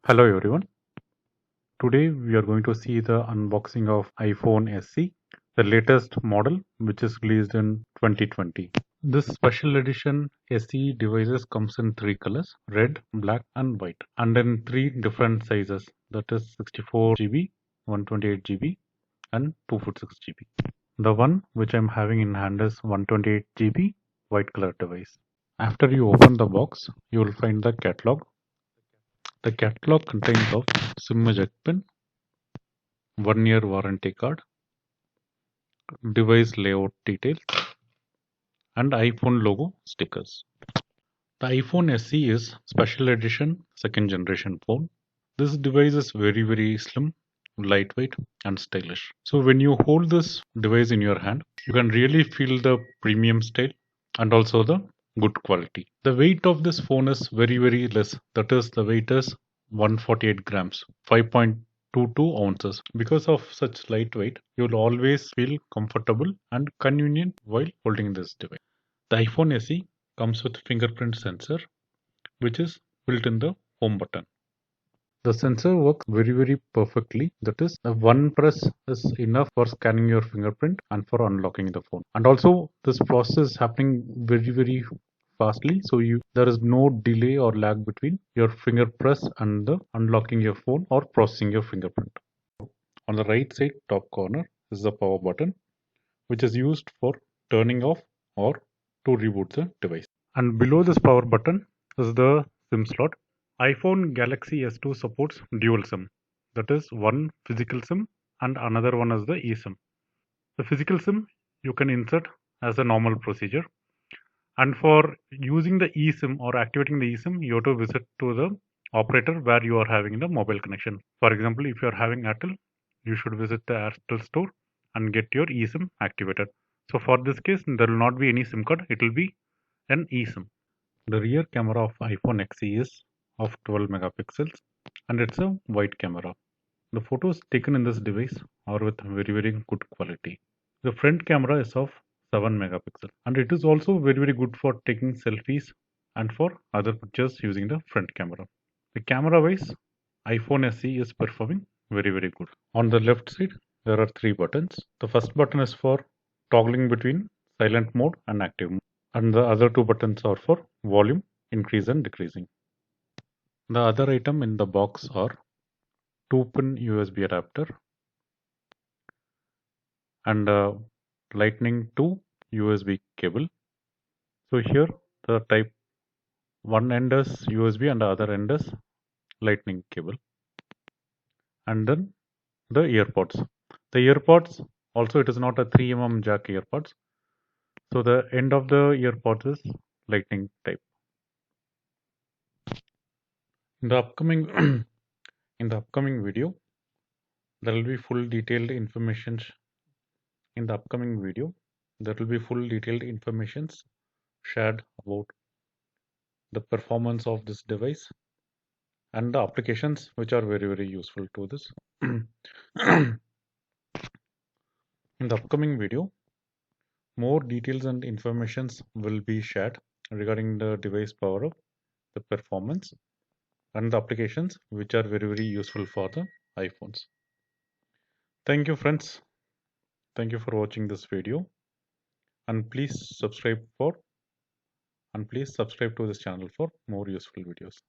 Hello everyone. Today we are going to see the unboxing of iPhone SE, the latest model which is released in 2020. This special edition SE devices comes in three colors: red, black and white, and in three different sizes, that is 64 GB, 128 GB and 256 GB. The one which I'm having in hand is 128 GB white color device. After you open the box, you will find the catalog. The catalog contains of SIM eject pin, 1-year warranty card, device layout details, and iPhone logo stickers. The iPhone SE is special edition second generation phone. This device is very slim, lightweight and stylish. So when you hold this device in your hand, you can really feel the premium style and also the good quality. The weight of this phone is very less. That is, the weight is 148 grams, 5.22 ounces. Because of such lightweight, you'll always feel comfortable and convenient while holding this device. The iPhone SE comes with fingerprint sensor, which is built in the home button. The sensor works very perfectly. That is, one press is enough for scanning your fingerprint and for unlocking the phone. And also, this process is happening very fastly. So there is no delay or lag between your finger press and the unlocking your phone or processing your fingerprint. On the right side top corner is the power button, which is used for turning off or to reboot the device. And below this power button is the SIM slot. iPhone Galaxy S2 supports dual SIM, that is, one physical SIM and another one is the eSIM. The physical SIM you can insert as a normal procedure, and for using the eSIM or activating the eSIM, you have to visit to the operator where you are having the mobile connection. For example, if you are having Airtel, you should visit the Airtel store and get your eSIM activated. So for this case, there will not be any SIM card, it will be an eSIM. The rear camera of iPhone XE is of 12 megapixels and it's a wide camera. The photos taken in this device are with very good quality. The front camera is of 7 megapixels and it is also very good for taking selfies and for other pictures using the front camera. The camera wise, iPhone SE is performing very good. On the left side, there are three buttons. The first button is for toggling between silent mode and active mode, and the other two buttons are for volume increase and decreasing. The other item in the box are 2-pin USB adapter and a Lightning to USB cable. So here the type one end is USB and the other end is Lightning cable. And then the earpods. The earpods also, it is not a 3mm jack earpods. So the end of the earpods is Lightning type. In the upcoming in the upcoming video, there will be full detailed information. In the upcoming video, there will be full detailed informations shared about the performance of this device and the applications which are very useful to this. In the upcoming video, more details and informations will be shared regarding the device power up, the performance, and the applications which are very useful for the iPhones. Thank you, friends. Thank you for watching this video, and please subscribe to this channel for more useful videos.